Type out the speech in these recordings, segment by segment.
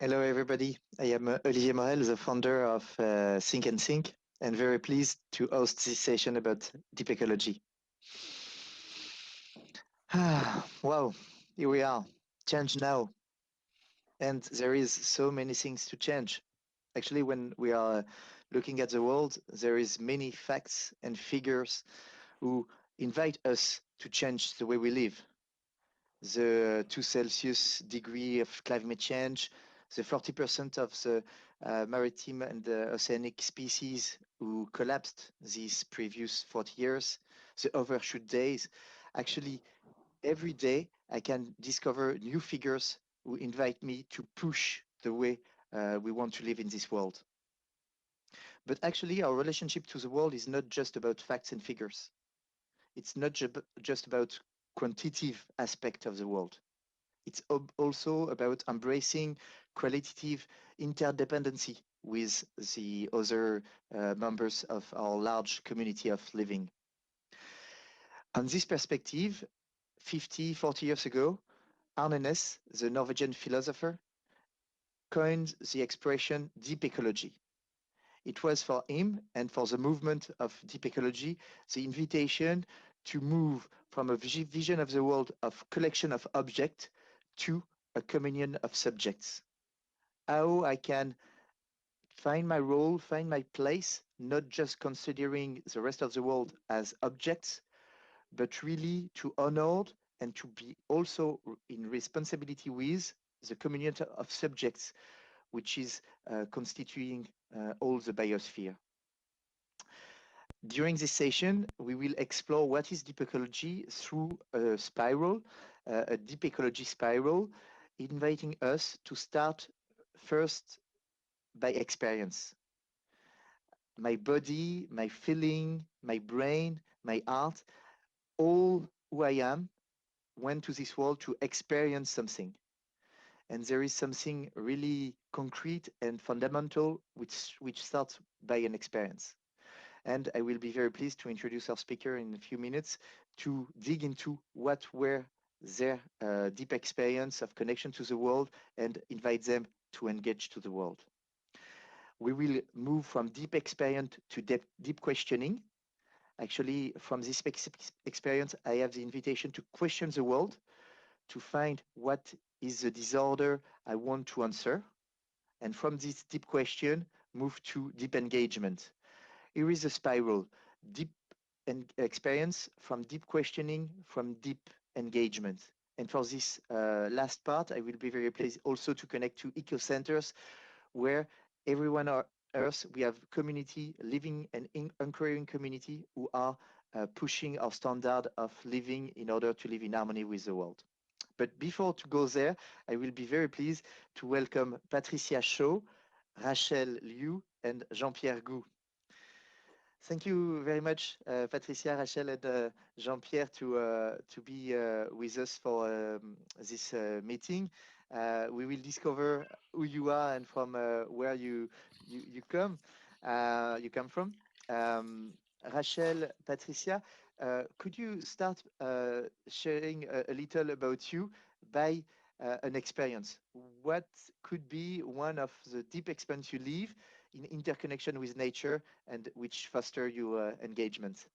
Hello, everybody. I am Olivier Morel, the founder of Think and Think, and very pleased to host this session about deep ecology. Wow, here we are. Change now. And there is so many things to change. Actually, when we are looking at the world, there is many facts and figures who invite us to change the way we live. The 2 Celsius degree of climate change, the 40% of the maritime and oceanic species who collapsed these previous 40 years, the overshoot days. Actually, every day I can discover new figures who invite me to push the way we want to live in this world. But actually, our relationship to the world is not just about facts and figures. It's not just about quantitative aspect of the world. It's also about embracing qualitative interdependency with the other members of our large community of living. On this perspective, 40 years ago, Arne Næss, the Norwegian philosopher, coined the expression deep ecology. It was for him and for the movement of deep ecology the invitation to move from a vision of the world of collection of objects to a communion of subjects. How I can find my role, find my place, not just considering the rest of the world as objects, but really to honor and to be also in responsibility with the community of subjects, which is constituting all the biosphere. During this session, we will explore what is deep ecology through a spiral, a deep ecology spiral, inviting us to start first by experience. My body, my feeling, my brain, my heart, all who I am went to this world to experience something. And there is something really concrete and fundamental which starts by an experience. And I will be very pleased to introduce our speaker in a few minutes to dig into what were their deep experience of connection to the world and invite them to engage to the world. We will move from deep experience to deep questioning. Actually, from this experience, I have the invitation to question the world, to find what is the disorder I want to answer. And from this deep question, move to deep engagement. Here is a spiral, deep experience from deep questioning, from deep engagement. And for this last part, I will be very pleased also to connect to eco-centers where everyone on Earth, we have community, living and anchoring community who are pushing our standard of living in order to live in harmony with the world. But before to go there, I will be very pleased to welcome Patricia Shaw, Rachel Liu, and Jean-Pierre Gou. Thank you very much, Patricia, Rachel, and Jean-Pierre to be with us for this meeting. We will discover who you are and from where you come from. Rachel, Patricia, could you start sharing a little about you by an experience? What could be one of the deep experience you live in interconnection with nature and which foster your engagement?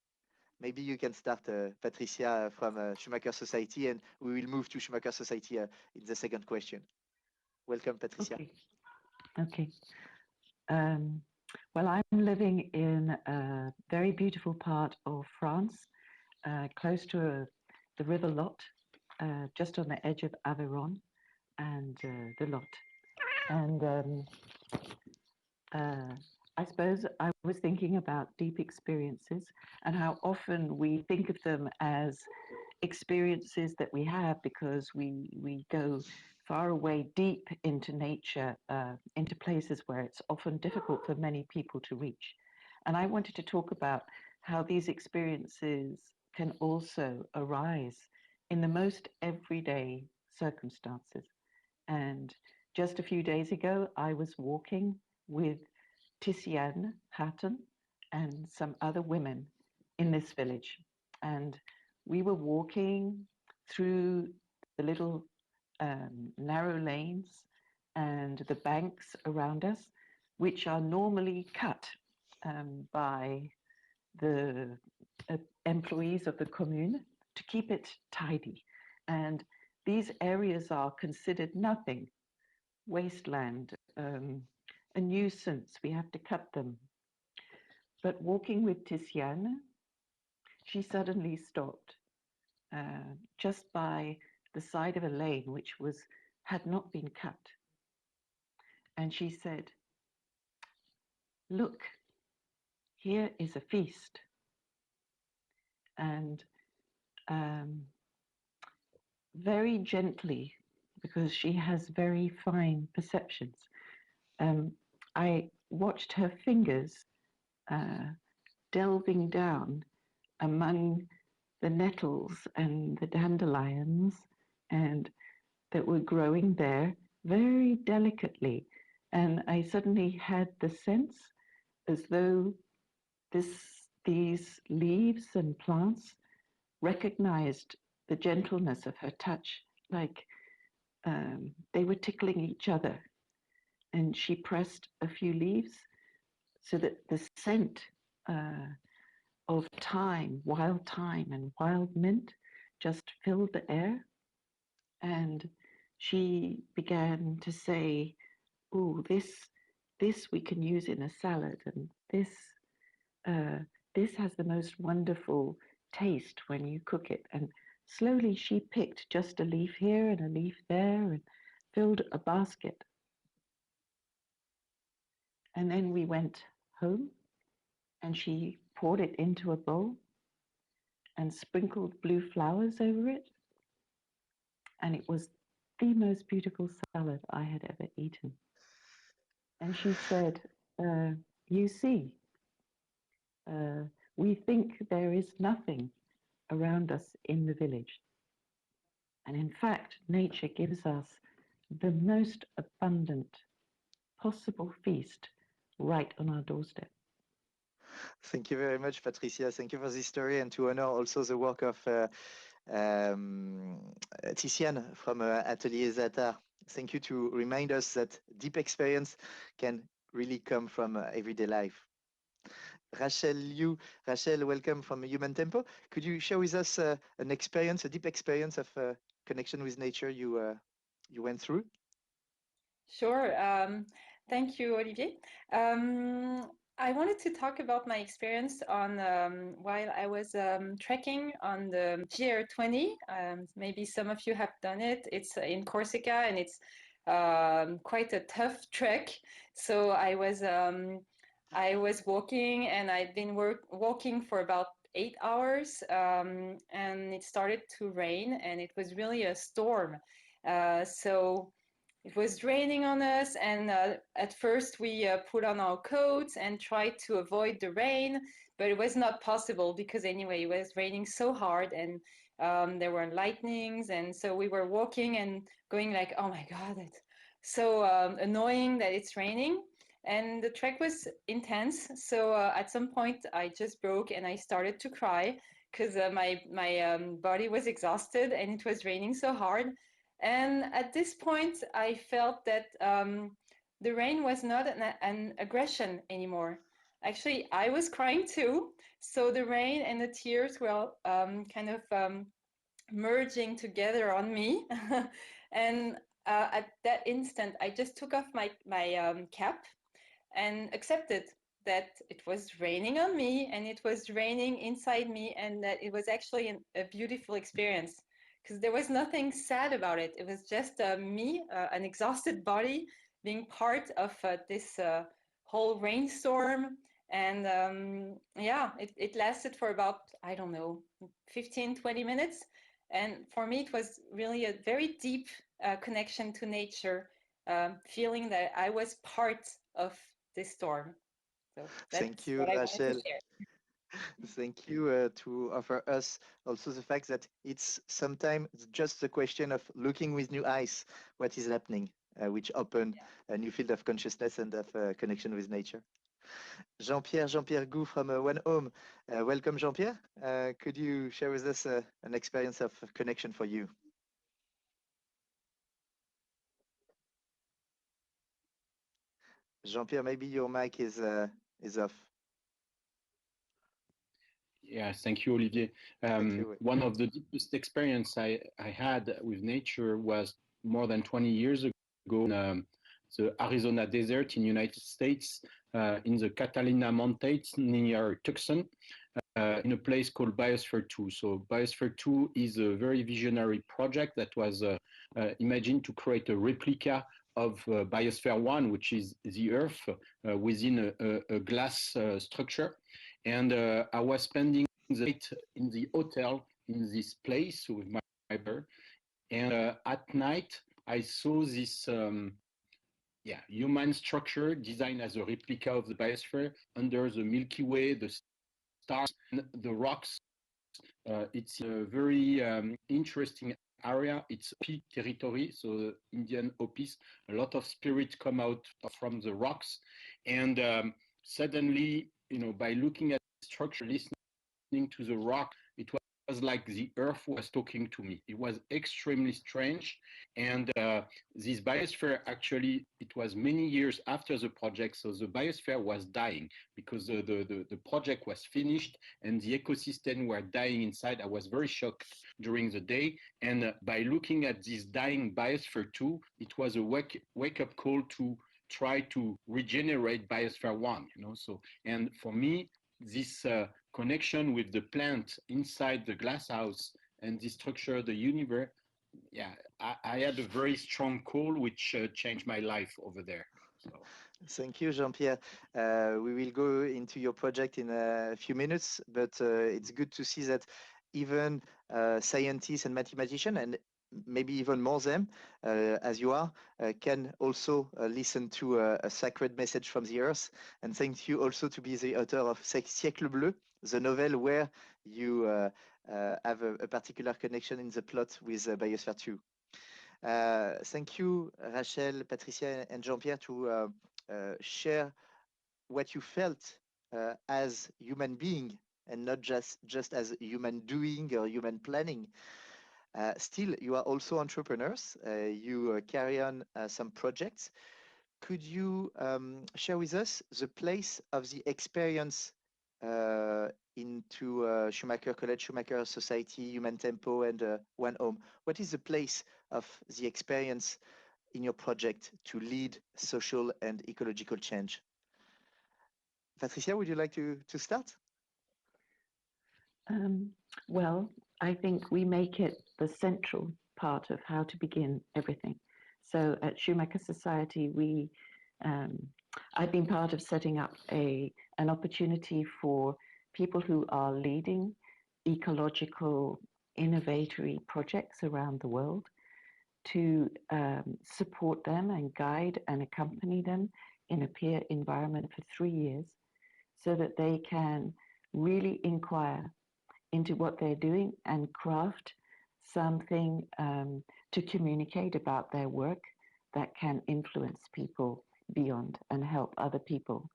Maybe you can start, Patricia, from Schumacher Society, and we will move to Schumacher Society in the second question. Welcome, Patricia. Okay. Well, I'm living in a very beautiful part of France, close to the river Lot, just on the edge of Aveyron and the Lot. And I suppose I was thinking about deep experiences and how often we think of them as experiences that we have because we go far away deep into nature, into places where it's often difficult for many people to reach. And I wanted to talk about how these experiences can also arise in the most everyday circumstances. And just a few days ago, I was walking with Tiziane Hatton and some other women in this village. And we were walking through the little narrow lanes and the banks around us, which are normally cut by the employees of the commune to keep it tidy. And these areas are considered nothing, wasteland, a nuisance. We have to cut them. But walking with Tiziana, she suddenly stopped just by the side of a lane which had not been cut. And she said, "Look, here is a feast." And very gently, because she has very fine perceptions, I watched her fingers delving down among the nettles and the dandelions and that were growing there very delicately. And I suddenly had the sense as though these leaves and plants recognized the gentleness of her touch, like they were tickling each other. And she pressed a few leaves so that the scent of thyme, wild thyme and wild mint just filled the air. And she began to say, "Oh, this we can use in a salad, and this has the most wonderful taste when you cook it." And slowly she picked just a leaf here and a leaf there and filled a basket. And then we went home and she poured it into a bowl and sprinkled blue flowers over it. And it was the most beautiful salad I had ever eaten. And she said, "You see, we think there is nothing around us in the village. And in fact, nature gives us the most abundant possible feast right on our doorstep." Thank you very much, Patricia. Thank you for this story, and to honor also the work of Tiziane from Atelier Zatar. Thank you to remind us that deep experience can really come from everyday life. Rachel, welcome from Human Tempo. Could you share with us an experience, a deep experience of connection with nature you went through? Sure. Thank you, Olivier. I wanted to talk about my experience on while I was trekking on the GR20. Maybe some of you have done it. It's in Corsica, and it's quite a tough trek. So I was walking, and I'd been walking for about 8 hours, and it started to rain, and it was really a storm. So it was raining on us, and at first we put on our coats and tried to avoid the rain, but it was not possible because anyway, it was raining so hard, and there were lightnings, and so we were walking and going like, oh my God, it's so annoying that it's raining. And the trek was intense, so at some point I just broke and I started to cry because my body was exhausted and it was raining so hard. And at this point, I felt that the rain was not an aggression anymore. Actually, I was crying too. So the rain and the tears were kind of merging together on me. And at that instant, I just took off my cap and accepted that it was raining on me and it was raining inside me, and that it was actually a beautiful experience because there was nothing sad about it. It was just me, an exhausted body, being part of this whole rainstorm. And yeah, it lasted for about, I don't know, 15, 20 minutes. And for me, it was really a very deep connection to nature, feeling that I was part of this storm. So Thank that's you, what I wanted to Rachel. share. Thank you to offer us also the fact that it's sometimes just a question of looking with new eyes what is happening, which open a new field of consciousness and of connection with nature. Jean-Pierre Gou from One Home. Welcome, Jean-Pierre. Could you share with us an experience of connection for you? Jean-Pierre, maybe your mic is off. Yeah, thank you, Olivier. Thank you. One of the deepest experience I had with nature was more than 20 years ago in the Arizona desert in the United States, in the Catalina Mountains near Tucson, in a place called Biosphere 2. So Biosphere 2 is a very visionary project that was imagined to create a replica of Biosphere 1, which is the Earth within a glass structure. And I was spending the night in the hotel in this place with my brother. And at night, I saw this human structure designed as a replica of the biosphere under the Milky Way, the stars, and the rocks. It's a very interesting area. It's Hopi territory, so Indian Hopis. A lot of spirits come out from the rocks. And suddenly, by looking at the structure, listening to the rock, it was like the earth was talking to me. It was extremely strange. And this biosphere, actually, it was many years after the project. So the biosphere was dying because the project was finished and the ecosystem were dying inside. I was very shocked during the day. And by looking at this dying biosphere too, it was a wake-up call to try to regenerate biosphere 1, So, and for me, this connection with the plant inside the glass house and the structure of the universe, I had a very strong call which changed my life over there. So. Thank you, Jean-Pierre. We will go into your project in a few minutes, but it's good to see that even scientists and mathematicians, and maybe even more them, as you are, can also listen to a sacred message from the earth. And thank you also to be the author of Siècle Bleu, the novel where you have a particular connection in the plot with Biosphere 2. Thank you, Rachel, Patricia, and Jean-Pierre, to share what you felt as human being and not just as human doing or human planning. Still, you are also entrepreneurs. You carry on some projects. Could you share with us the place of the experience into Schumacher College, Schumacher Society, Human Tempo, and One Home? What is the place of the experience in your project to lead social and ecological change? Patricia, would you like to start? Well, I think we make it the central part of how to begin everything. So at Schumacher Society, I've been part of setting up an opportunity for people who are leading ecological innovatory projects around the world to support them and guide and accompany them in a peer environment for 3 years so that they can really inquire into what they're doing and craft something to communicate about their work that can influence people beyond and help other people.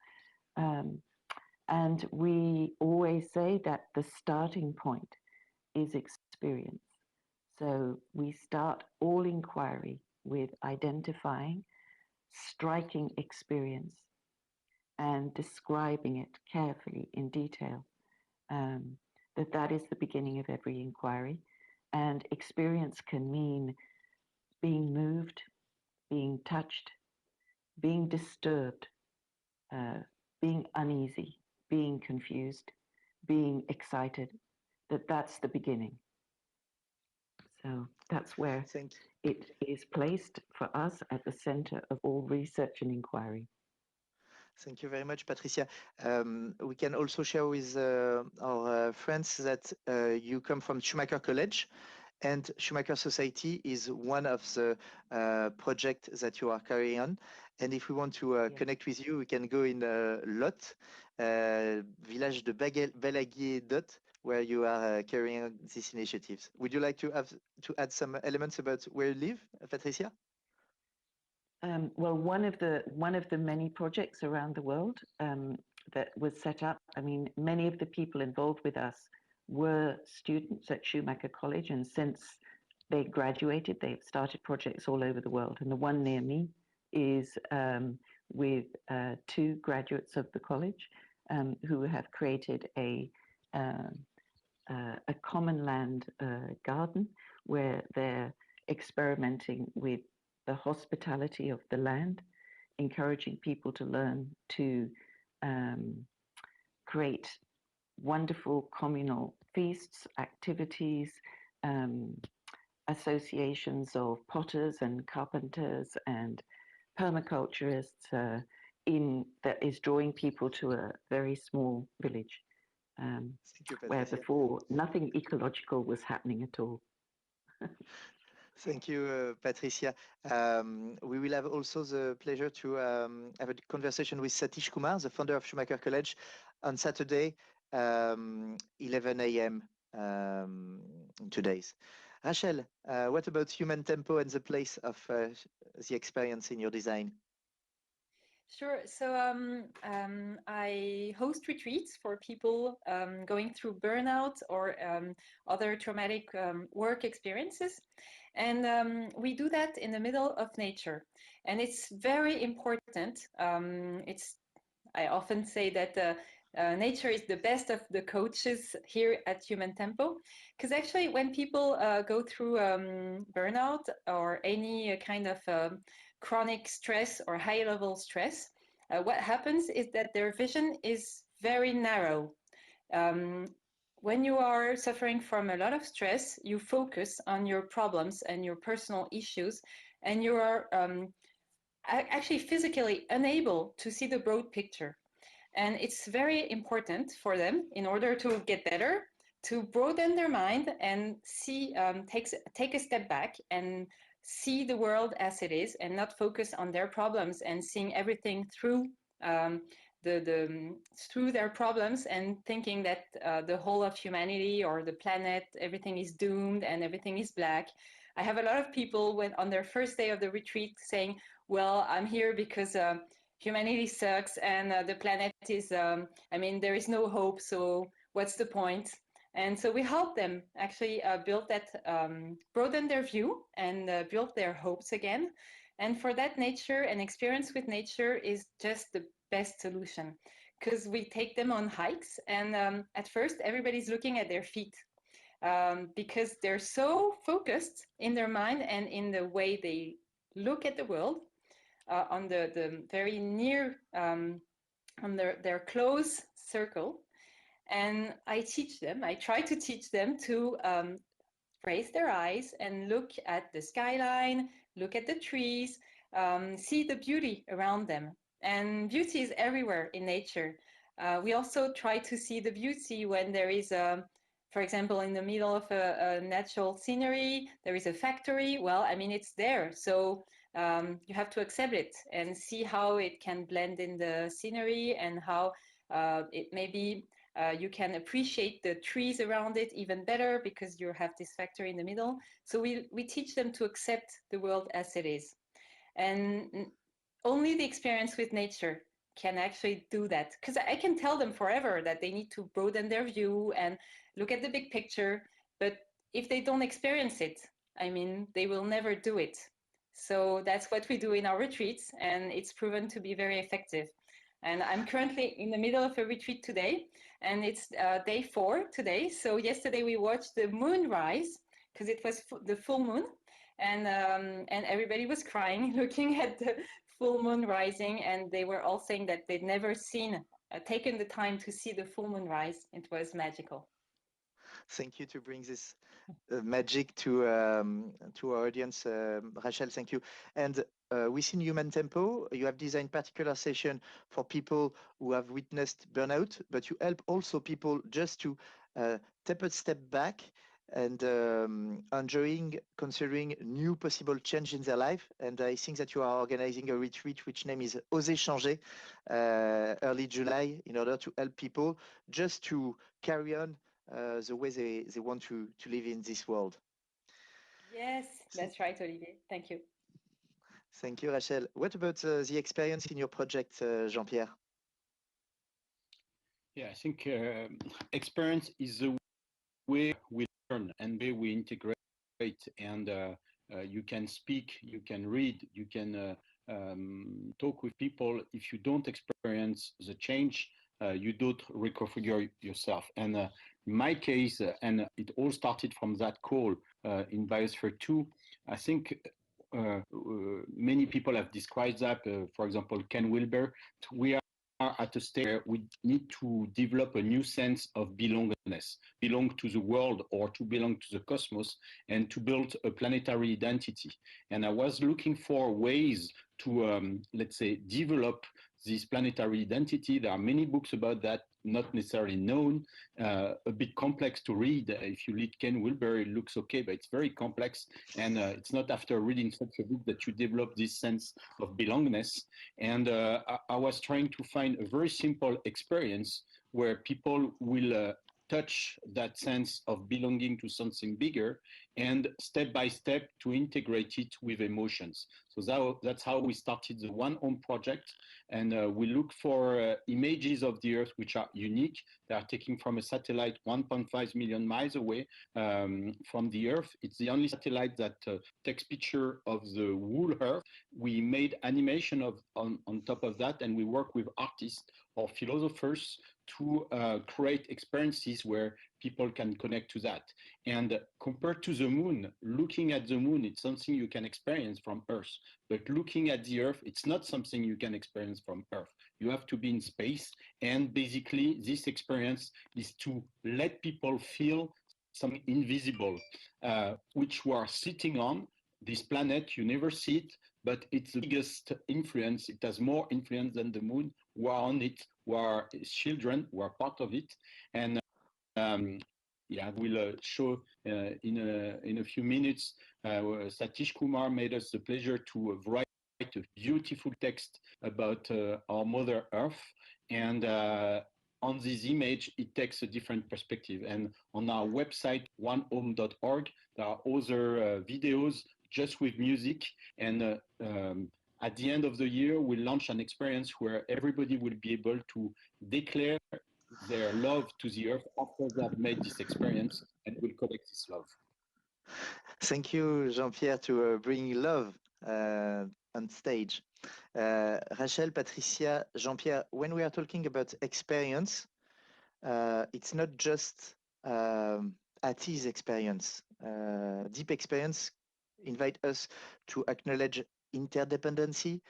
And we always say that the starting point is experience. So we start all inquiry with identifying, striking experience, and describing it carefully in detail. That is the beginning of every inquiry. And experience can mean being moved, being touched, being disturbed, being uneasy, being confused, being excited. That's the beginning. So that's where it is placed for us at the center of all research and inquiry. Thank you very much, Patricia. We can also share with our friends that you come from Schumacher College, and Schumacher Society is one of the projects that you are carrying on. And if we want to connect with you, we can go in Lot, village de Balaguier-Dot, where you are carrying on these initiatives. Would you like to add some elements about where you live, Patricia? Well, one of the many projects around the world that was set up, I mean, many of the people involved with us were students at Schumacher College, and since they graduated, they've started projects all over the world. And the one near me is with two graduates of the college who have created a common land garden where they're experimenting with the hospitality of the land, encouraging people to learn to create wonderful communal feasts, activities, associations of potters and carpenters and permaculturists that is drawing people to a very small village where before nothing ecological was happening at all. Thank you, Patricia. We will have also the pleasure to have a conversation with Satish Kumar, the founder of Schumacher College, on Saturday, 11 a.m. In 2 days. Rachel, what about human tempo and the place of the experience in your design? Sure. So I host retreats for people going through burnout or other traumatic work experiences. And we do that in the middle of nature. And it's very important. I often say that nature is the best of the coaches here at Human Tempo, because actually when people go through burnout or any kind of chronic stress or high level stress, what happens is that their vision is very narrow. When you are suffering from a lot of stress, you focus on your problems and your personal issues, and you are actually physically unable to see the broad picture. And it's very important for them, in order to get better, to broaden their mind and see, take a step back and see the world as it is, and not focus on their problems and seeing everything through through their problems, and thinking that the whole of humanity or the planet, everything is doomed and everything is black. I have a lot of people when on their first day of the retreat saying, well, I'm here because humanity sucks and the planet is, I mean, there is no hope, so what's the point? And so we help them actually build that, broaden their view and build their hopes again. And for that, nature and experience with nature is just the best solution, because we take them on hikes, and at first everybody's looking at their feet, because they're so focused in their mind and in the way they look at the world, on the very near, on their close circle. And I try to teach them to raise their eyes and look at the skyline, look at the trees, see the beauty around them. And beauty is everywhere in nature. We also try to see the beauty when there is for example, in the middle of a natural scenery, there is a factory. Well, I mean, it's there. So you have to accept it and see how it can blend in the scenery, and how it maybe you can appreciate the trees around it even better because you have this factory in the middle. So we teach them to accept the world as it is. And only the experience with nature can actually do that, because I can tell them forever that they need to broaden their view and look at the big picture, but if they don't experience it, I mean, they will never do it. So that's what we do in our retreats, and it's proven to be very effective. And I'm currently in the middle of a retreat today, and it's day 4 today. So yesterday we watched the moon rise, because it was the full moon, and everybody was crying looking at the full moon rising, and they were all saying that they'd never taken the time to see the full moon rise. It was magical. Thank you to bring this magic to our audience, Rachel. Thank you. And within Human Tempo, you have designed particular session for people who have witnessed burnout, but you help also people just to take a step back and considering new possible change in their life. And I think that you are organizing a retreat which name is Oser Changer, early July, in order to help people just to carry on the way they want to live in this world. Yes, that's right, Olivier. Thank you. Thank you, Rachel. What about the experience in your project, Jean-Pierre? Yeah, I think experience is the way we learn and the way we integrate. And you can speak, you can read, you can talk with people, if you don't experience the change, you don't reconfigure yourself. And in my case, and it all started from that call in Biosphere 2, I think many people have described that, for example, Ken Wilber, we are at a stage where we need to develop a new sense of belongingness, belong to the world or to belong to the cosmos, and to build a planetary identity. And I was looking for ways to, let's say, develop this planetary identity. There are many books about that, not necessarily known, a bit complex to read. If you read Ken Wilber, it looks okay, but it's very complex. And it's not after reading such a book that you develop this sense of belongingness. And I was trying to find a very simple experience where people will touch that sense of belonging to something bigger, and step by step to integrate it with emotions. So that's how we started the One Home project. And we look for images of the Earth which are unique. They are taken from a satellite 1.5 million miles away from the Earth. It's the only satellite that takes picture of the whole Earth. We made animation on top of that, and we work with artists or philosophers to create experiences where people can connect to that. And compared to the moon, looking at the moon, it's something you can experience from Earth. But looking at the Earth, it's not something you can experience from Earth. You have to be in space. And basically, this experience is to let people feel something invisible, which we are sitting on. This planet, you never see it, but it's the biggest influence. It has more influence than the moon. We are on it. We are children. We are part of it. And yeah, we'll show in a few minutes. Satish Kumar made us the pleasure to write a beautiful text about our Mother Earth. And on this image, it takes a different perspective. And on our website, onehome.org, there are other videos just with music. And at the end of the year, we'll launch an experience where everybody will be able to declare their love to the Earth after they have made this experience, and will collect this love. Thank you, Jean-Pierre, to bring love on stage. Rachel, Patricia, Jean-Pierre, when we are talking about experience, it's not just at ease experience. Deep experience invite us to acknowledge interdependency,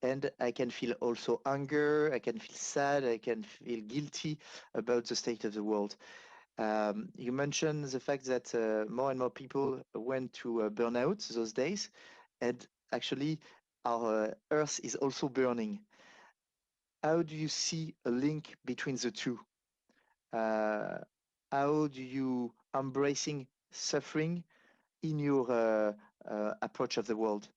and I can feel also anger, I can feel sad, I can feel guilty about the state of the world. You mentioned the fact that more and more people went to burnout those days, and actually our Earth is also burning. How do you see a link between the two? How do you embracing suffering in your approach of the world?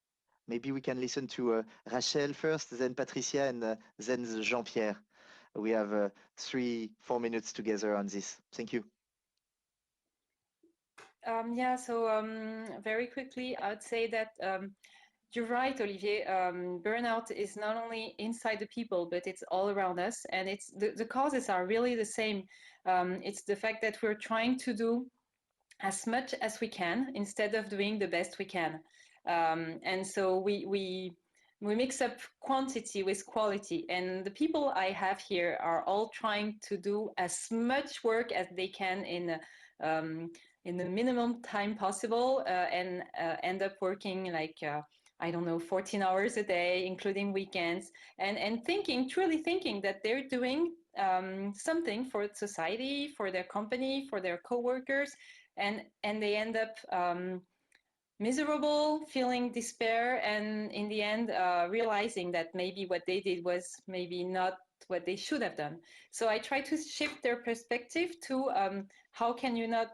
Maybe we can listen to Rachel first, then Patricia, and then Jean-Pierre. We have 3-4 minutes together on this. Thank you. Yeah, so very quickly, I would say that you're right, Olivier. Burnout is not only inside the people, but it's all around us. And it's the causes are really the same. It's the fact that we're trying to do as much as we can instead of doing the best we can. And so we mix up quantity with quality. And the people I have here are all trying to do as much work as they can in the minimum time possible, and end up working like I don't know, 14 hours a day, including weekends, and truly thinking that they're doing something for society, for their company, for their coworkers, and they end up miserable, feeling despair, and in the end realizing that maybe what they did was maybe not what they should have done. So I try to shift their perspective to how can you not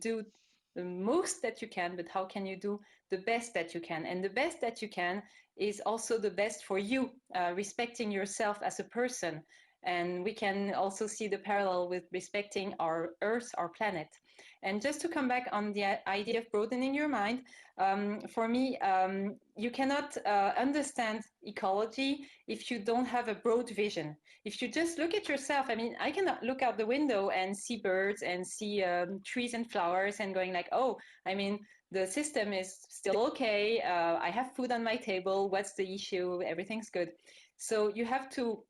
do the most that you can, but how can you do the best that you can? And the best that you can is also the best for you, respecting yourself as a person. And we can also see the parallel with respecting our Earth, our planet. And just to come back on the idea of broadening your mind, for me, you cannot understand ecology if you don't have a broad vision. If you just look at yourself, I mean, I cannot look out the window and see birds and see trees and flowers and going like, oh, I mean, the system is still okay. I have food on my table. What's the issue? Everything's good. So you have to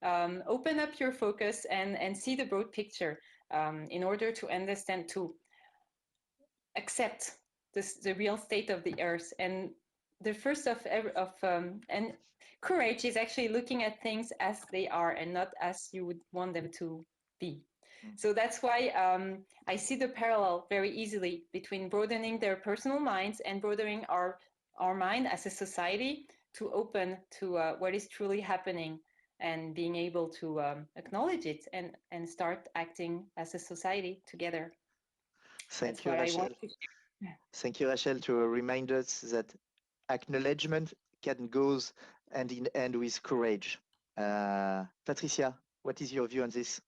open up your focus and see the broad picture in order to understand, to accept the real state of the earth. And the first and courage is actually looking at things as they are and not as you would want them to be. So that's why I see the parallel very easily between broadening their personal minds and broadening our mind as a society to open to what is truly happening and being able to acknowledge it and start acting as a society together. Thank you, Rachel. Thank you, Rachel, to remind us that acknowledgement can go hand in hand with courage. Patricia, what is your view on this?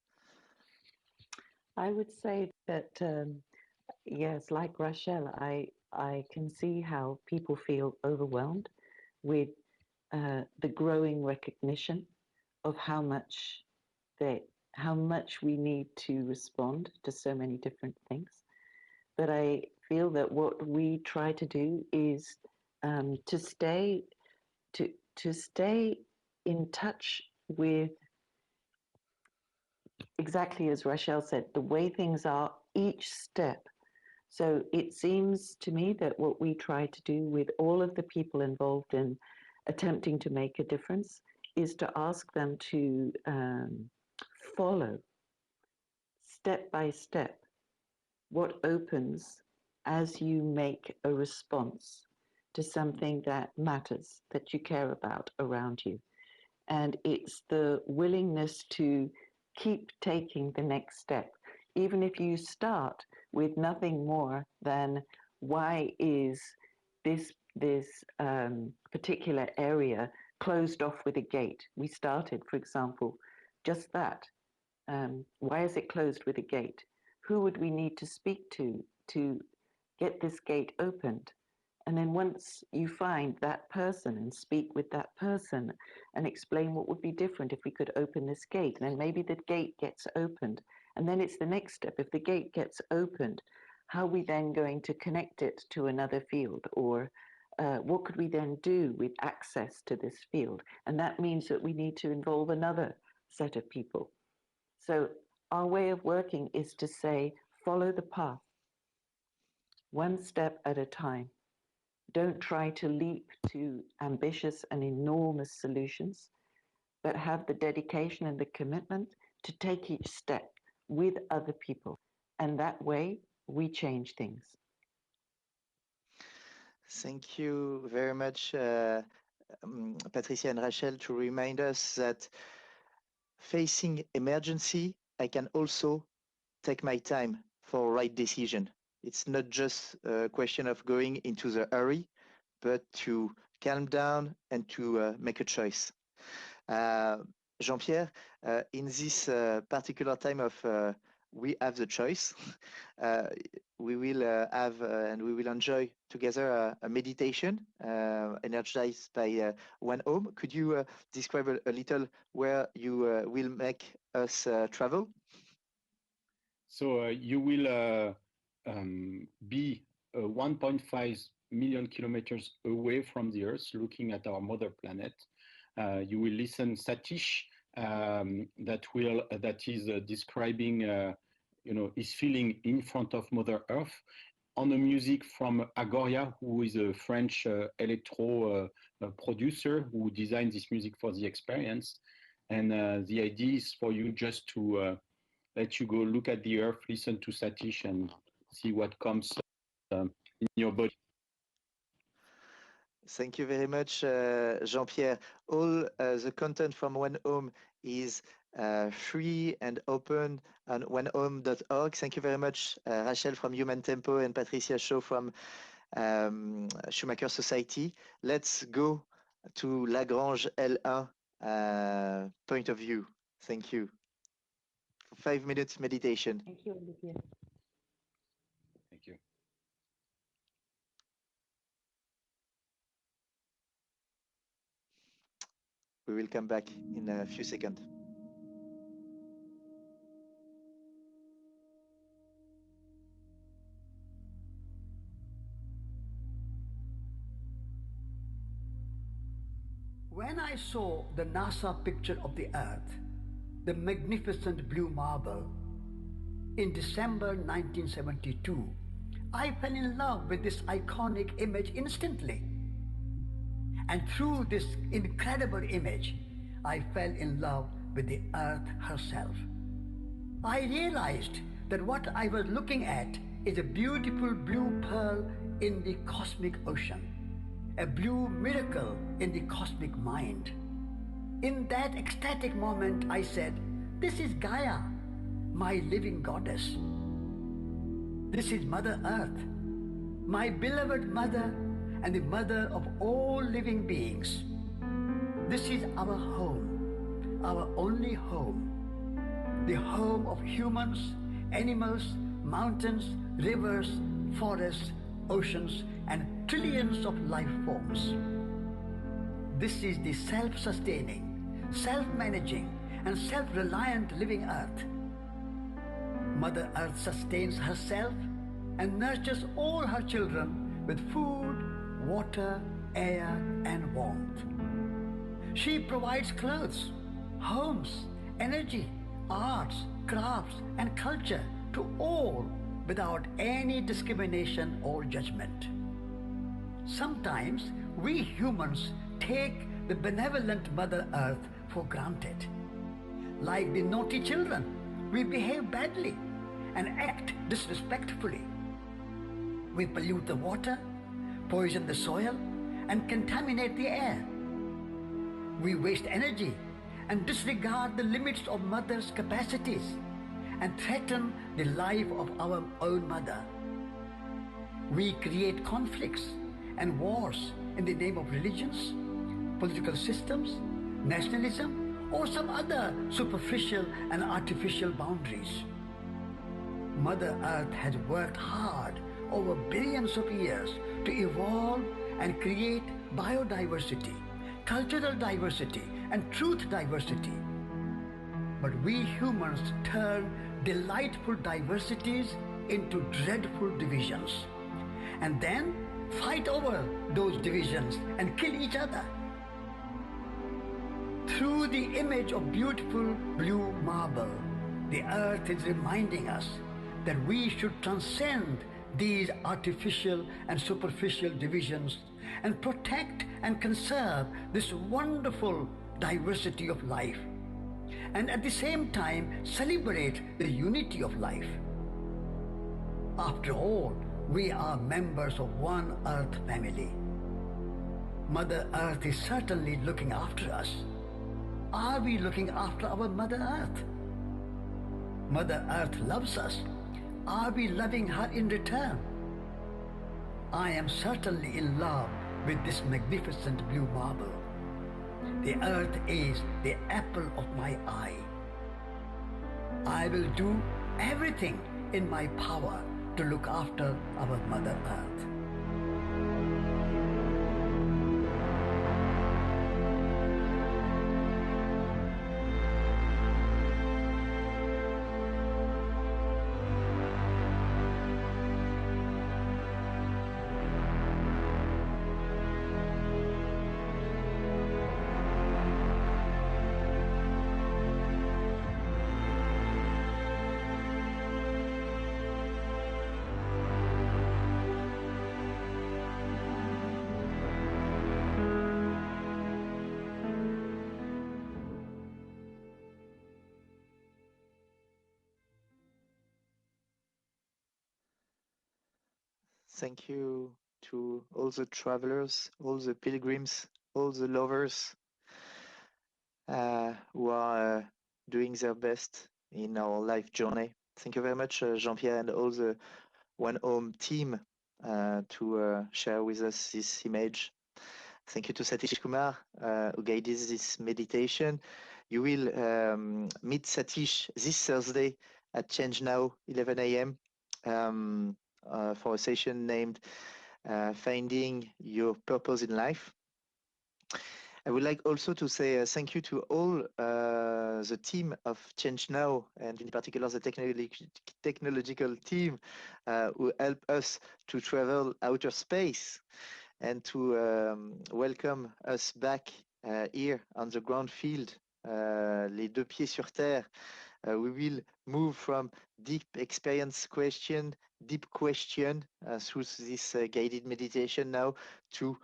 I would say that, yes, like Rachel, I can see how people feel overwhelmed with the growing recognition of how much we need to respond to so many different things. But I feel that what we try to do is to stay in touch with, exactly as Rachel said, the way things are each step. So it seems to me that what we try to do with all of the people involved in attempting to make a difference is to ask them to follow step by step what opens as you make a response to something that matters, that you care about around you. And it's the willingness to keep taking the next step, even if you start with nothing more than, why is this particular area closed off with a gate? We started, for example, just that. Why is it closed with a gate? Who would we need to speak to get this gate opened? And then once you find that person and speak with that person and explain what would be different if we could open this gate, and then maybe the gate gets opened. And then it's the next step. If the gate gets opened, how are we then going to connect it to another field? Or what could we then do with access to this field? And that means that we need to involve another set of people. So our way of working is to say, follow the path, one step at a time. Don't try to leap to ambitious and enormous solutions, but have the dedication and the commitment to take each step with other people. And that way, we change things. Thank you very much, Patricia and Rachel, to remind us that facing emergency, I can also take my time for right decision. It's not just a question of going into the hurry, but to calm down and to make a choice. Jean-Pierre, in this particular time of we have the choice, we will have and we will enjoy together a meditation energized by One Home. Could you describe a little where you will make us travel? So you will be 1.5 million kilometers away from the Earth, looking at our mother planet. You will listen Satish, that is describing, his feeling in front of Mother Earth, on the music from Agoria, who is a French electro producer who designed this music for the experience. And the idea is for you just to let you go look at the Earth, listen to Satish, and see what comes in your body. Thank you very much, Jean-Pierre. All the content from One Home is free and open on onehome.org. Thank you very much, Rachel from Human Tempo and Patricia Shaw from Schumacher Society. Let's go to Lagrange L1 point of view. Thank you. 5 minutes meditation. Thank you, Olivier. Thank you. We will come back in a few seconds. When I saw the NASA picture of the Earth, the magnificent blue marble, in December 1972, I fell in love with this iconic image instantly. And through this incredible image, I fell in love with the Earth herself. I realized that what I was looking at is a beautiful blue pearl in the cosmic ocean, a blue miracle in the cosmic mind. In that ecstatic moment, I said, "This is Gaia, my living goddess. This is Mother Earth, my beloved mother and the mother of all living beings. This is our home, our only home, the home of humans, animals, mountains, rivers, forests, oceans, and trillions of life forms. This is the self-sustaining, self-managing, and self-reliant living Earth. Mother Earth sustains herself and nurtures all her children with food, water, air, and warmth. She provides clothes, homes, energy, arts, crafts, and culture to all without any discrimination or judgment. Sometimes we humans take the benevolent Mother Earth for granted. Like the naughty children, we behave badly and act disrespectfully. We pollute the water, poison the soil, and contaminate the air. We waste energy and disregard the limits of Mother's capacities and threaten the life of our own mother. We create conflicts and wars in the name of religions, political systems, nationalism, or some other superficial and artificial boundaries. Mother Earth has worked hard over billions of years to evolve and create biodiversity, cultural diversity, and truth diversity. But we humans turn delightful diversities into dreadful divisions, and then fight over those divisions and kill each other. Through the image of beautiful blue marble, the Earth is reminding us that we should transcend these artificial and superficial divisions and protect and conserve this wonderful diversity of life, and at the same time celebrate the unity of life. After all, we are members of one Earth family. Mother Earth is certainly looking after us. Are we looking after our Mother Earth? Mother Earth loves us. Are we loving her in return? I am certainly in love with this magnificent blue marble. The Earth is the apple of my eye. I will do everything in my power to look after our Mother Earth. Thank you to all the travelers, all the pilgrims, all the lovers who are doing their best in our life journey. Thank you very much, Jean-Pierre, and all the One Home team to share with us this image. Thank you to Satish Kumar, who guided this meditation. You will meet Satish this Thursday at ChangeNow, 11 a.m. For a session named Finding Your Purpose in Life. I would like also to say thank you to all the team of ChangeNow, and in particular the technological team who help us to travel outer space and to welcome us back here on the ground field, les deux pieds sur terre. We will move from deep experience question, deep question through this guided meditation now to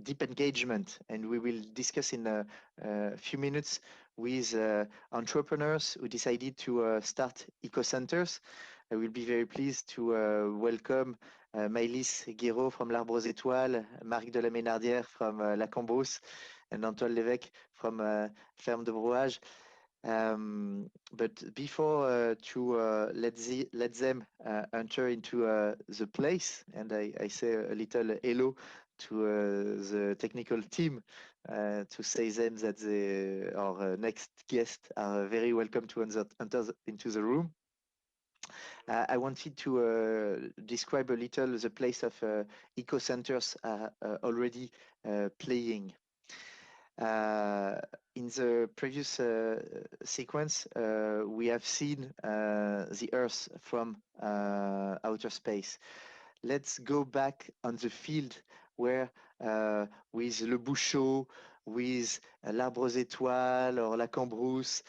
deep engagement. And we will discuss in a few minutes with entrepreneurs who decided to start eco-centers. I will be very pleased to welcome Maëlys Guéraud from l'Arbre aux Étoiles, Marc de la Ménardière from La Cambrousse, and Antoine Lévesque from Ferme de Brouage. But before let them enter into the place, and I say a little hello to the technical team to say them that our next guests are very welcome to enter into the room. I wanted to describe a little the place of eco-centers already playing. In the previous sequence, we have seen the Earth from outer space. Let's go back on the field where with Le Bouchot, with l'Arbre aux Étoiles or La Cambrousse,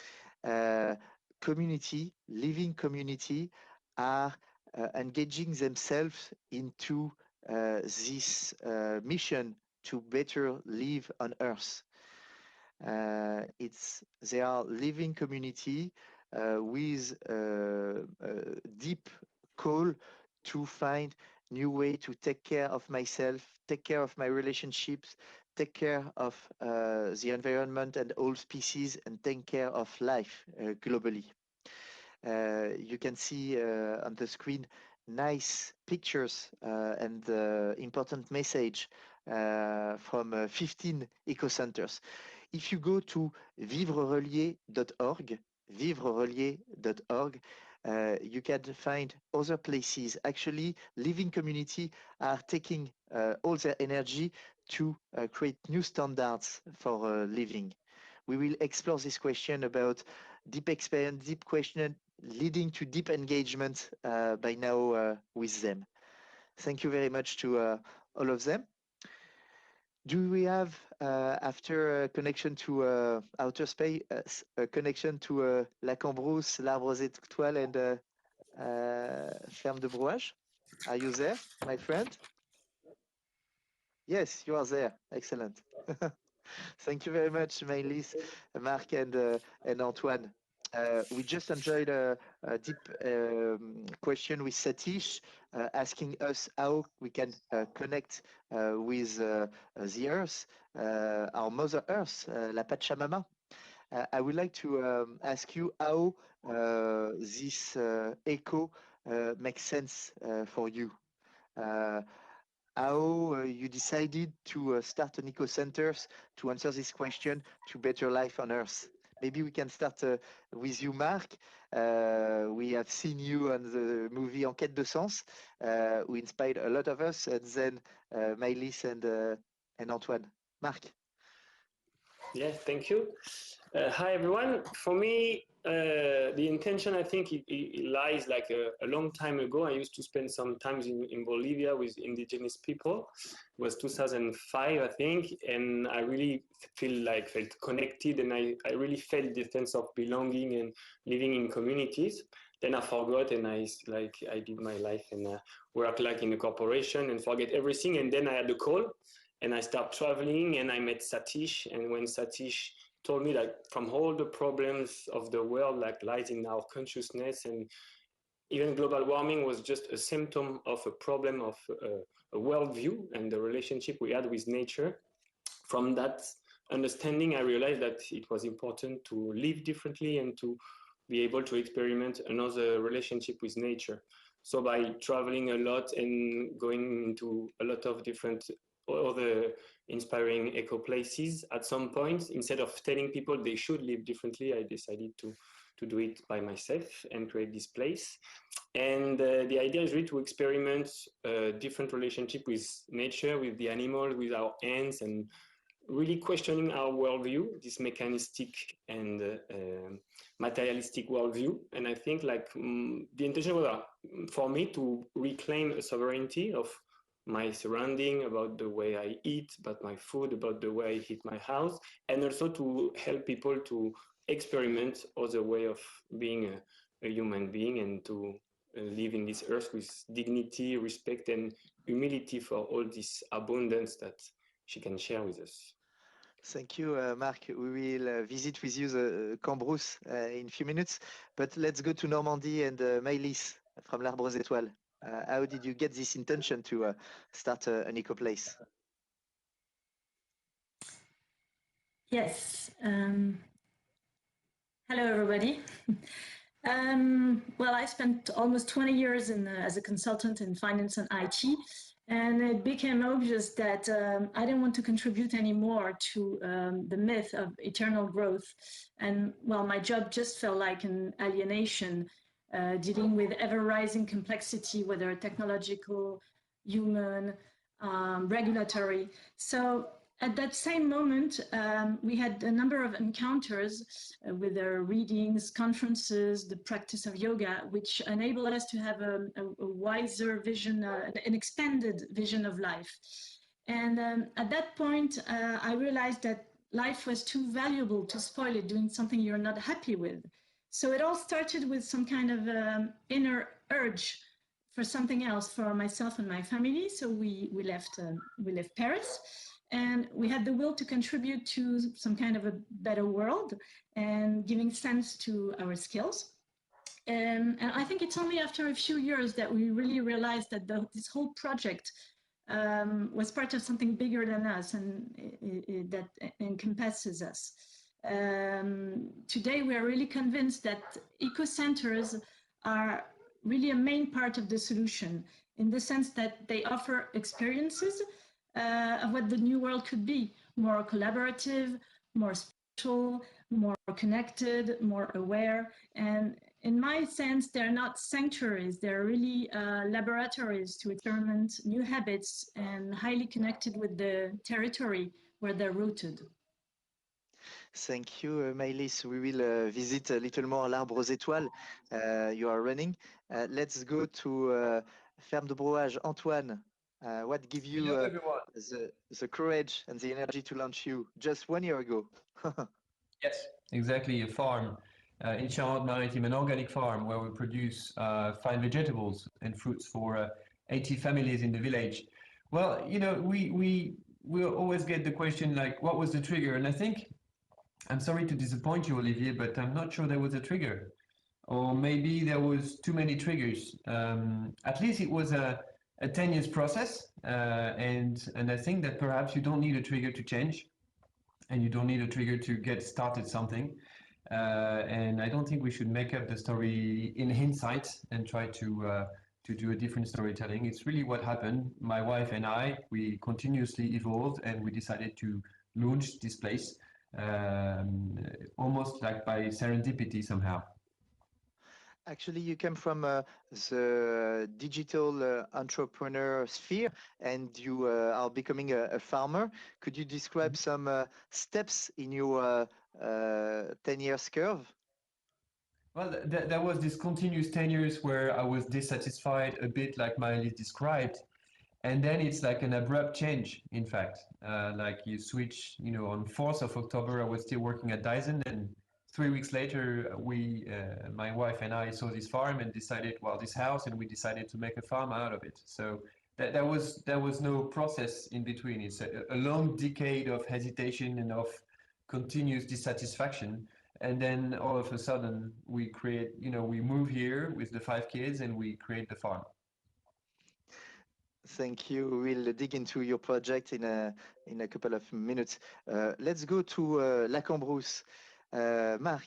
community, living community are engaging themselves into this mission to better live on Earth. They are living community with a deep call to find new way to take care of myself, take care of my relationships, take care of the environment and all species, and take care of life globally. You can see on the screen nice pictures and important message from 15 eco-centers. If you go to vivrerelier.org, you can find other places. Actually, living community are taking all their energy to create new standards for living. We will explore this question about deep experience, deep question, leading to deep engagement by now with them. Thank you very much to all of them. Do we have, after a connection to outer space, a connection to La Cambrousse, l'Arbre aux Étoiles, and Ferme de Brouage? Are you there, my friend? Yes, you are there. Excellent. Thank you very much, Maëlys, Marc, and Antoine. We just enjoyed a deep question with Satish asking us how we can connect with the Earth, our Mother Earth, La Pachamama. I would like to ask you how this echo makes sense for you. How you decided to start an eco-centers to answer this question to better life on Earth. Maybe we can start with you, Marc. We have seen you on the movie En quête de sens, who inspired a lot of us, and then Maëlys and Antoine. Marc. Yes, thank you. Hi, everyone. For me, the intention, I think, it lies like a long time ago. I used to spend some time in Bolivia with indigenous people. It was 2005, I think, and I really felt connected, and I really felt the sense of belonging and living in communities. Then I forgot, and I did my life and work like in a corporation and forget everything. And then I had a call, and I started traveling, and I met Satish. And when Satish told me that from all the problems of the world, like lies in our consciousness, and even global warming was just a symptom of a problem of a worldview and the relationship we had with nature. From that understanding, I realized that it was important to live differently and to be able to experiment another relationship with nature. So by traveling a lot and going into a lot of different other inspiring eco places, at some point, instead of telling people they should live differently, I decided to do it by myself and create this place. And the idea is really to experiment a different relationship with nature, with the animal, with our hands, and really questioning our worldview, this mechanistic and materialistic worldview. And I think the intention was for me to reclaim a sovereignty of my surrounding, about the way I eat, about my food, about the way I heat my house, and also to help people to experiment other way of being a human being and to live in this earth with dignity, respect, and humility for all this abundance that she can share with us. Thank you, Marc. We will visit with you the Cambrousse in a few minutes, but let's go to Normandy and Maëlys from L'Arbre aux Étoiles. How did you get this intention to start an eco place? Yes. Hello, everybody. Well, I spent almost 20 years as a consultant in finance and IT, and it became obvious that I didn't want to contribute anymore to the myth of eternal growth. And well, my job just felt like an alienation, dealing with ever-rising complexity, whether technological, human, regulatory. So at that same moment, we had a number of encounters with our readings, conferences, the practice of yoga, which enabled us to have a wiser vision, an expanded vision of life. And at that point, I realized that life was too valuable to spoil it doing something you're not happy with. So it all started with some kind of inner urge for something else for myself and my family. So we left Paris. And we had the will to contribute to some kind of a better world and giving sense to our skills. And I think it's only after a few years that we really realized that this whole project was part of something bigger than us and that encompasses us. Today, we are really convinced that eco-centers are really a main part of the solution in the sense that they offer experiences of what the new world could be, more collaborative, more spiritual, more connected, more aware. And in my sense, they're not sanctuaries, they're really laboratories to experiment new habits and highly connected with the territory where they're rooted. Thank you, Maëlys. We will visit a little more L'Arbre aux Étoiles. You are running. Let's go to Ferme de Brouage. Antoine, what gave you the courage and the energy to launch you just 1 year ago? Yes, exactly. A farm in Charente-Maritime, an organic farm where we produce fine vegetables and fruits for 80 families in the village. Well, you know, we always get the question like, what was the trigger? And I think, I'm sorry to disappoint you, Olivier, but I'm not sure there was a trigger. Or maybe there was too many triggers. At least it was a 10 years process. And I think that perhaps you don't need a trigger to change. And you don't need a trigger to get started something. And I don't think we should make up the story in hindsight and try to do a different storytelling. It's really what happened. My wife and I, we continuously evolved and we decided to launch this place almost like by serendipity somehow. Actually, you came from the digital entrepreneur sphere and you are becoming a farmer. Could you describe some steps in your 10 years curve? Well, there was this continuous 10 years where I was dissatisfied, a bit like Maëlys described. And then it's like an abrupt change, in fact. Like you switch, you know, on 4th of October, I was still working at Dyson, and 3 weeks later, my wife and I saw this farm and decided, well, this house, and we decided to make a farm out of it. So there was no process in between. It's a long decade of hesitation and of continuous dissatisfaction. And then all of a sudden, we create, you know, we move here with the 5 kids and we create the farm. Thank you. We'll dig into your project in a couple of minutes. Let's go to La Cambrousse. Marc,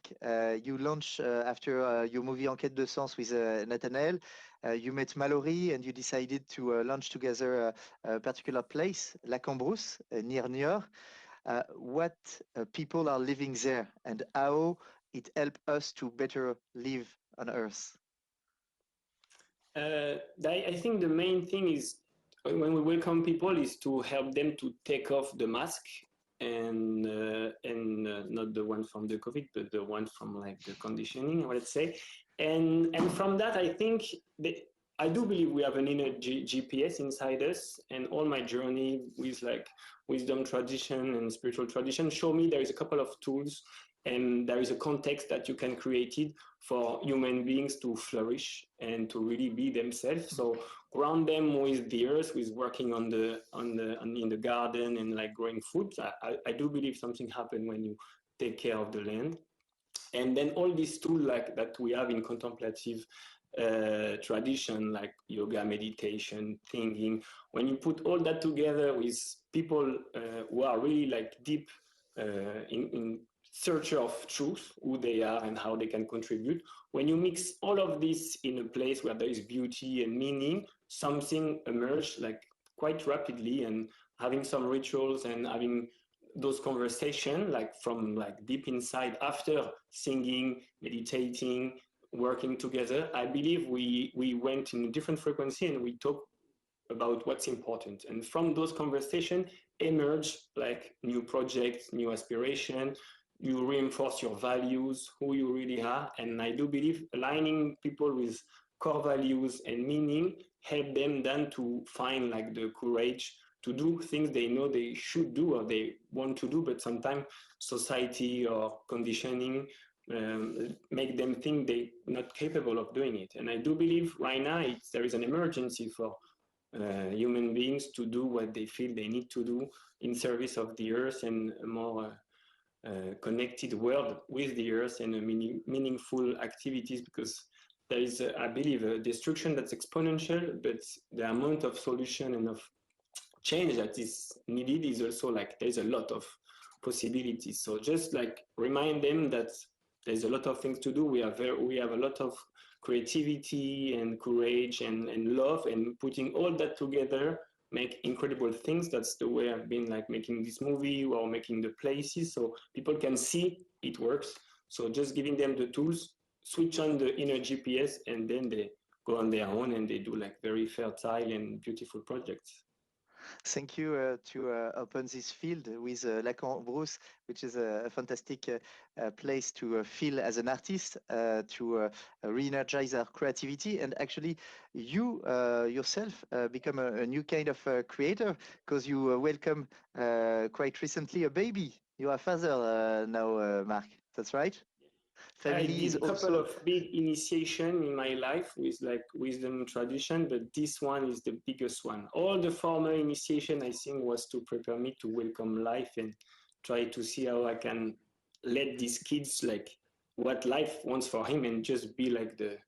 you launched after your movie Enquête de Sens with Nathanael. You met Mallory and you decided to launch together a particular place, La Cambrousse, near Niort. What people are living there and how it helped us to better live on Earth? I think the main thing is when we welcome people is to help them to take off the mask and not the one from the COVID, but the one from like the conditioning, let's say. And from that, I think I do believe we have an inner GPS inside us, and all my journey with like wisdom tradition and spiritual tradition show me there is a couple of tools and there is a context that you can create it for human beings to flourish and to really be themselves. So ground them with the earth, with working in the garden and like growing food. I do believe something happens when you take care of the land. And then all these tools like that we have in contemplative tradition, like yoga, meditation, thinking, when you put all that together with people who are really like deep in search of truth, who they are and how they can contribute, when you mix all of this in a place where there is beauty and meaning, something emerges like quite rapidly. And having some rituals and having those conversations like from like deep inside after singing, meditating, working together, I believe we went in a different frequency and we talked about what's important. And from those conversations emerge like new projects, new aspiration. You reinforce your values, who you really are. And I do believe aligning people with core values and meaning help them then to find like the courage to do things they know they should do or they want to do, but sometimes society or conditioning make them think they're not capable of doing it. And I do believe right now there is an emergency for human beings to do what they feel they need to do in service of the earth and a more connected world with the earth and meaningful activities, because there is, I believe, a destruction that's exponential, but the amount of solution and of change that is needed is also like there's a lot of possibilities. So just like remind them that there's a lot of things to do. We have a lot of creativity and courage and love, and putting all that together make incredible things. That's the way I've been like making this movie or making the places so people can see it works. So just giving them the tools, switch on the inner GPS, and then they go on their own and they do like very fertile and beautiful projects. Thank you to open this field with Lagrange, which is a fantastic place to feel as an artist, to re-energize our creativity. And actually, you yourself become a new kind of creator, because you welcome quite recently a baby. You are father now, Marc. That's right? I did a couple of big initiation in my life with like wisdom tradition, but this one is the biggest one. All the former initiation, I think, was to prepare me to welcome life and try to see how I can let these kids like what life wants for him and just be like the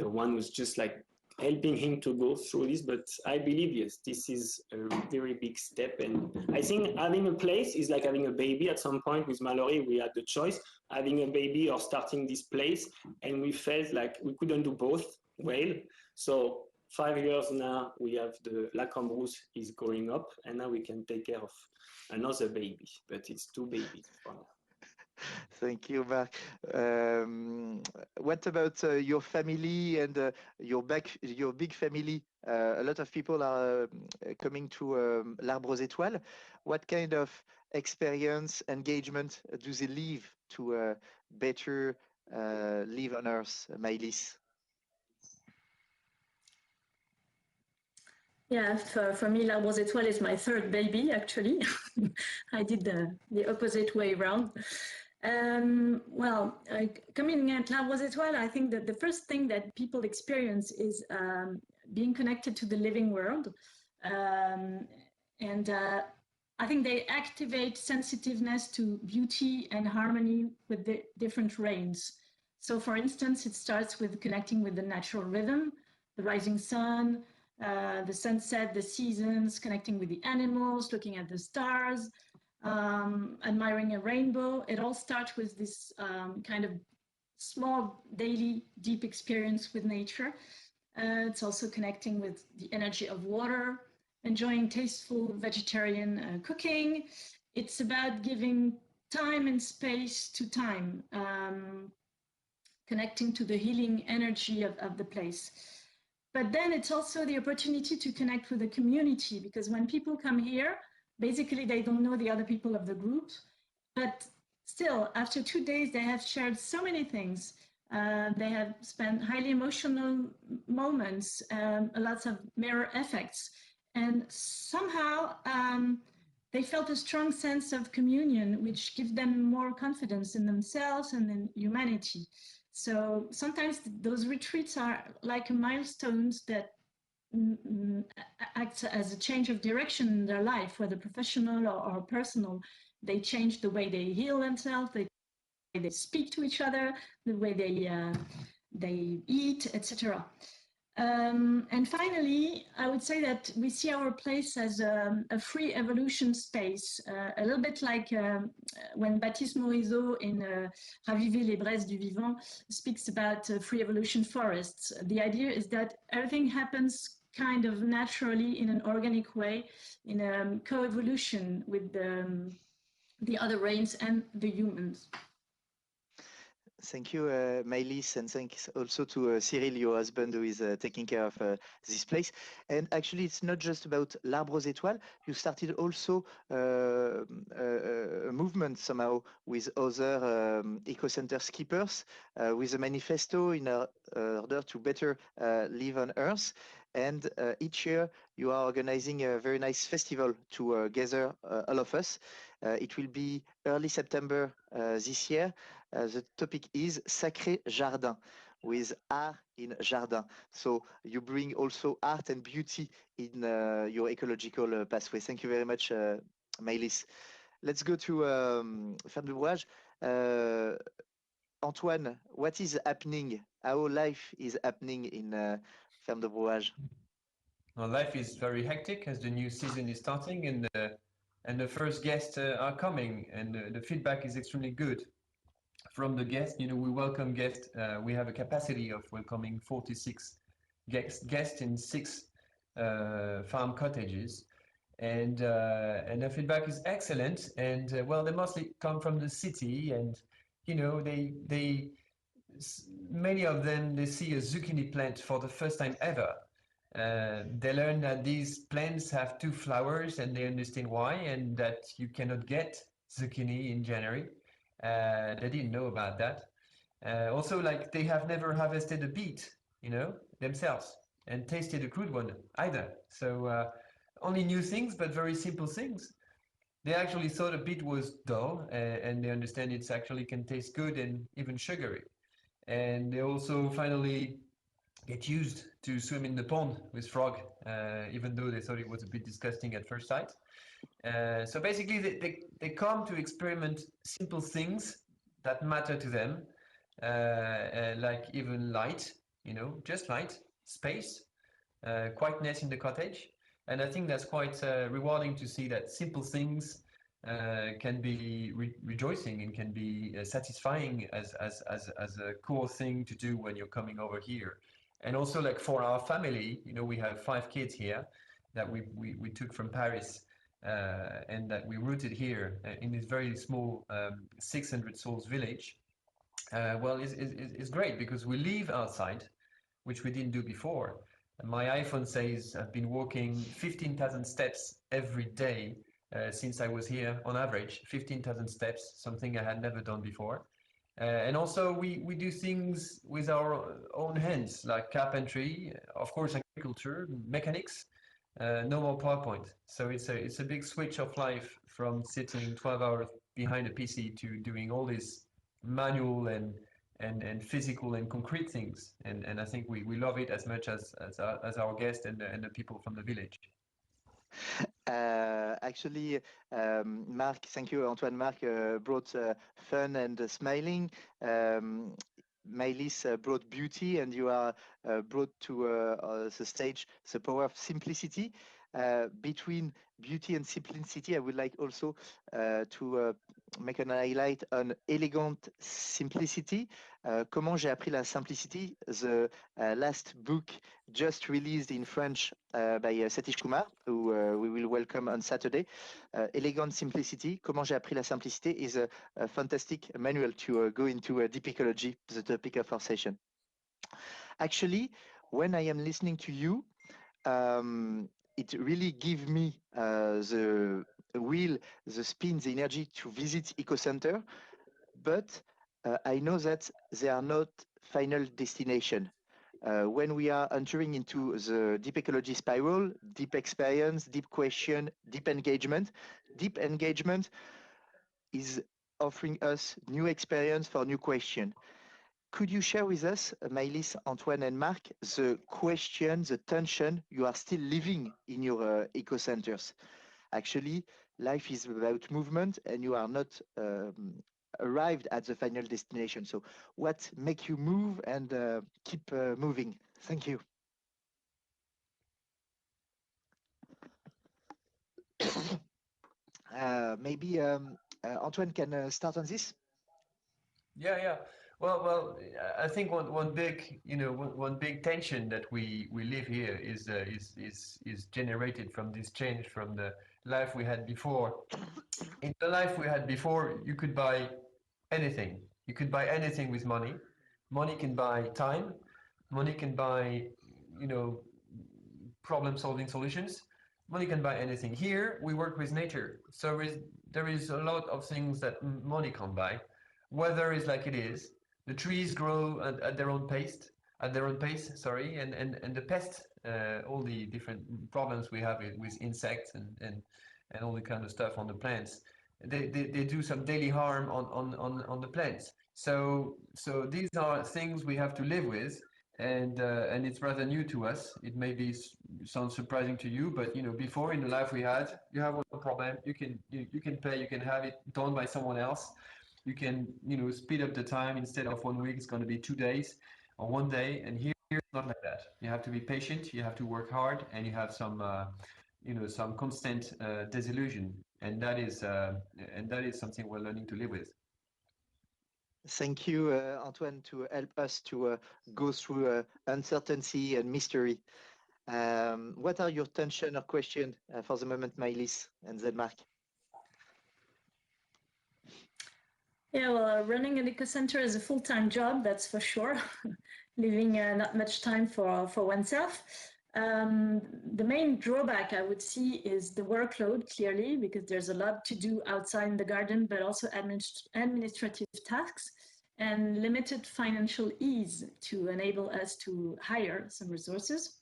one who's just like helping him to go through this. But I believe, yes, this is a very big step. And I think having a place is like having a baby. At some point with Mallory, we had the choice, having a baby or starting this place. And we felt like we couldn't do both well. So 5 years now, we have the Lagrange is growing up, and now we can take care of another baby, but it's 2 babies for now. Thank you, Marc. What about your family and your big family? A lot of people are coming to l'Arbre aux Étoiles. What kind of experience, engagement do they live to better live on Earth, Maëlys? Yeah, for me, l'Arbre aux Étoiles is my 3rd baby, actually. I did the opposite way around. Coming at l'Arbre aux Étoiles, I think that the first thing that people experience is being connected to the living world. I think they activate sensitiveness to beauty and harmony with the different rains. So for instance, it starts with connecting with the natural rhythm, the rising sun, the sunset, the seasons, connecting with the animals, looking at the stars, admiring a rainbow. It all starts with this kind of small, daily, deep experience with nature. It's also connecting with the energy of water, enjoying tasteful vegetarian cooking. It's about giving time and space to time, connecting to the healing energy of the place. But then it's also the opportunity to connect with the community, because when people come here, basically they don't know the other people of the group, but still after 2 days they have shared so many things. They have spent highly emotional moments, lots of mirror effects, and somehow they felt a strong sense of communion, which gives them more confidence in themselves and in humanity. So sometimes those retreats are like milestones that act as a change of direction in their life, whether professional or personal. They change the way they heal themselves, the way they speak to each other, the way they eat, etc. And finally, I would say that we see our place as a free evolution space, a little bit like when Baptiste Morisot in Raviver les braises du vivant speaks about free evolution forests. The idea is that everything happens kind of naturally in an organic way, in a co-evolution with the other rains and the humans. Thank you, Maëlys, and thanks also to Cyril, your husband, who is taking care of this place. And actually, it's not just about L'Arbre aux Étoiles. You started also a movement somehow with other eco-center skippers with a manifesto in order to better live on Earth. And each year, you are organizing a very nice festival to gather all of us. It will be early September this year. The topic is Sacré Jardin, with art in jardin. So you bring also art and beauty in your ecological pathway. Thank you very much, Maëlys. Let's go to Ferme de Brouage. Antoine, what is happening? How life is happening in Ferme de Brouage? Well, life is very hectic as the new season is starting, and the first guests are coming, and the feedback is extremely good from the guests. You know, we welcome guests. We have a capacity of welcoming 46 guests in 6 farm cottages, and the feedback is excellent. And well, they mostly come from the city, and you know, many of them, they see a zucchini plant for the first time ever. They learn that these plants have 2 flowers, and they understand why, and that you cannot get zucchini in January. They didn't know about that. Also, like, they have never harvested a beet, you know, themselves, and tasted a crude one either. So only new things, but very simple things. They actually thought a beet was dull, and they understand it actually can taste good and even sugary. And they also finally get used to swim in the pond with frog, even though they thought it was a bit disgusting at first sight. So basically, they come to experiment simple things that matter to them, like even light, you know, just light, space, quietness in the cottage. And I think that's quite rewarding to see that simple things can be rejoicing and can be satisfying as a cool thing to do when you're coming over here. And also, like, for our family, you know, we have 5 kids here that we took from Paris, and that we rooted here in this very small 600 souls village. Well, it's great because we live outside, which we didn't do before. And my iPhone says I've been walking 15,000 steps every day since I was here, on average, 15,000 steps, something I had never done before. And also we do things with our own hands, like carpentry, of course, agriculture, mechanics, no more PowerPoint. So it's a big switch of life from sitting 12 hours behind a PC to doing all these manual and physical and concrete things. And I think we love it as much as our guests and the people from the village. Actually, Marc, thank you, Antoine. Marc brought fun and smiling. Maëlys brought beauty, and you are brought to the stage the power of simplicity. Between beauty and simplicity, I would like also to make an highlight on elegant simplicity. Comment j'ai appris la simplicity, the last book just released in French by Satish Kumar, who we will welcome on Saturday. Elegant Simplicity, Comment j'ai appris la simplicité, is a fantastic manual to go into deep ecology, the topic of our session. Actually, when I am listening to you, it really gives me the will, the spin, the energy to visit Eco Center. But I know that they are not final destination. When we are entering into the deep ecology spiral, deep experience, deep question, deep engagement is offering us new experience for new question. Could you share with us, Maëlys, Antoine, and Marc, the question, the tension you are still living in your eco centers? Actually, life is about movement, and you are not arrived at the final destination. So, what make you move and keep moving? Thank you. Maybe Antoine can start on this. Yeah. Well, I think one big, one big tension that we live here is generated from this change from the life we had before. In the life we had before, you could buy anything. You could buy anything with money. Money can buy time. Money can buy, problem-solving solutions. Money can buy anything. Here, we work with nature. So there is a lot of things that money can't buy. Weather is like it is. The trees grow at their own pace. And the pests, all the different problems we have with insects and all the kind of stuff on the plants, they do some daily harm on the plants. So these are things we have to live with, and it's rather new to us. It may sound surprising to you, but before in the life we had, you have one problem. You can pay. You can have it done by someone else. You can speed up the time. Instead of 1 week, it's going to be 2 days or 1 day. And here it's not like that. You have to be patient. You have to work hard, and you have some some constant disillusion, and that is something we're learning to live with. Thank you, Antoine, to help us to go through uncertainty and mystery. What are your tension or question for the moment, Maëlys, and then Marc? Yeah, well, running an eco-center is a full-time job, that's for sure. Leaving not much time for oneself. The main drawback I would see is the workload, clearly, because there's a lot to do outside in the garden, but also administrative tasks and limited financial ease to enable us to hire some resources.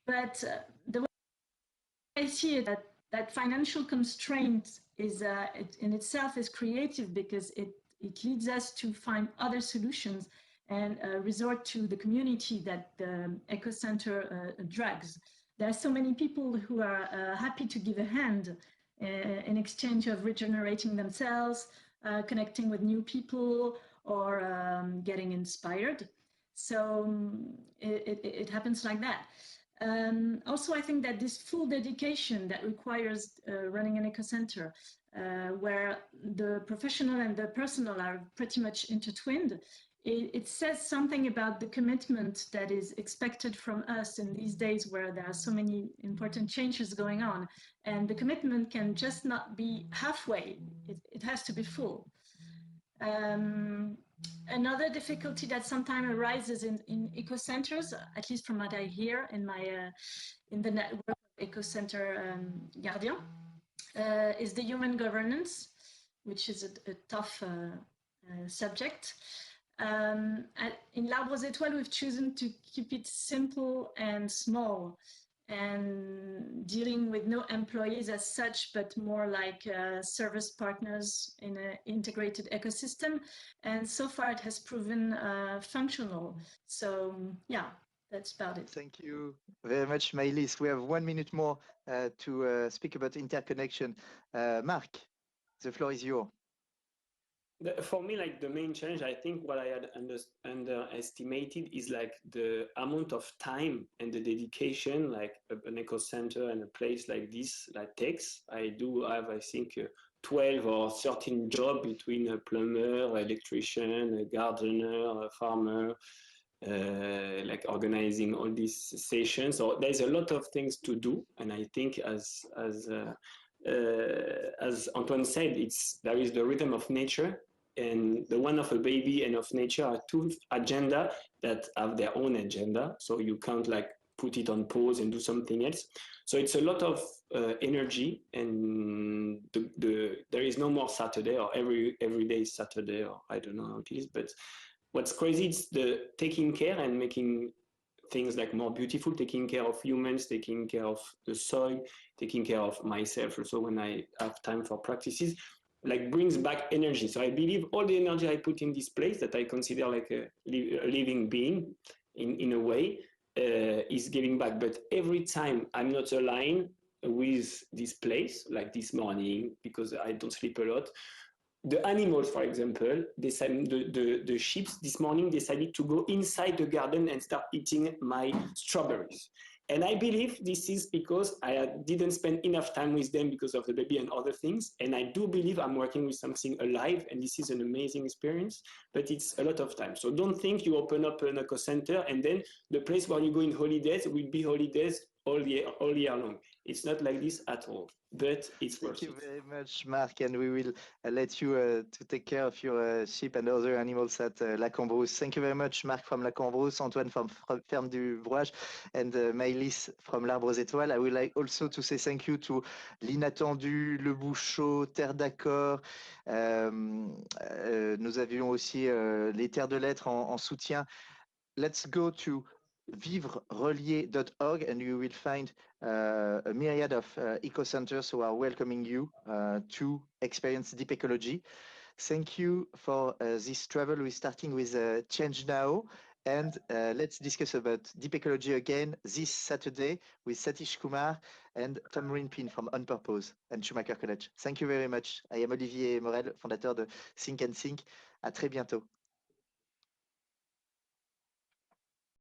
But the way I see it, that financial constraint is in itself is creative, because it leads us to find other solutions and resort to the community that the Eco Center drags. There are so many people who are happy to give a hand in exchange of regenerating themselves, connecting with new people, or getting inspired. So it happens like that. Also, I think that this full dedication that requires running an eco center, where the professional and the personal are pretty much intertwined, it says something about the commitment that is expected from us in these days where there are so many important changes going on. And the commitment can just not be halfway, it has to be full. Another difficulty that sometimes arises in eco centers, at least from what I hear in the network of eco center Gardien, is the human governance, which is a tough subject. In L'Arbre aux Étoiles, we've chosen to keep it simple and small, and dealing with no employees as such, but more like service partners in an integrated ecosystem. And so far it has proven functional. So yeah, that's about it. Thank you very much, Maëlys. We have 1 minute more to speak about interconnection. Marc, the floor is yours. For me, like the main change, I think what I had underestimated is like the amount of time and the dedication like an eco center and a place like this like takes. I do have, I think, 12 or 13 jobs between a plumber, electrician, a gardener, a farmer, like organizing all these sessions. So there's a lot of things to do, and I think as Antoine said, there is the rhythm of nature. And the one of a baby and of nature are two agendas that have their own agenda. So you can't like put it on pause and do something else. So it's a lot of energy, and there is no more Saturday, or every day is Saturday, or I don't know how it is. But what's crazy is the taking care and making things like more beautiful, taking care of humans, taking care of the soil, taking care of myself also when I have time for practices, like brings back energy. So I believe all the energy I put in this place that I consider like a living being in a way is giving back. But every time I'm not aligned with this place, like this morning, because I don't sleep a lot, the animals, for example, the sheep this morning decided to go inside the garden and start eating my strawberries. And I believe this is because I didn't spend enough time with them because of the baby and other things. And I do believe I'm working with something alive, and this is an amazing experience, but it's a lot of time. So don't think you open up an eco center and then the place where you go in holidays will be holidays all year long. It's not like this at all, but it's worth it. Thank you very much, Marc, and we will let you to take care of your sheep and other animals at La Cambrousse. Thank you very much, Marc from La Cambrousse, Antoine from Ferme du Brouage, and Maëlys from l'Arbre aux Étoiles. I would like also to say thank you to l'Inattendu, Le Bouchot, Terre d'Accord. Nous avions aussi les Terres de Lettres en soutien. Let's go to vivrerelier.org and you will find a myriad of eco-centers who are welcoming you to experience deep ecology. Thank you for this travel. We're starting with ChangeNow, and let's discuss about deep ecology again this Saturday with Satish Kumar and Tom Rinpin from On Purpose and Schumacher College. Thank you very much. I am Olivier Morel, fondateur de Think and Think. À très bientôt.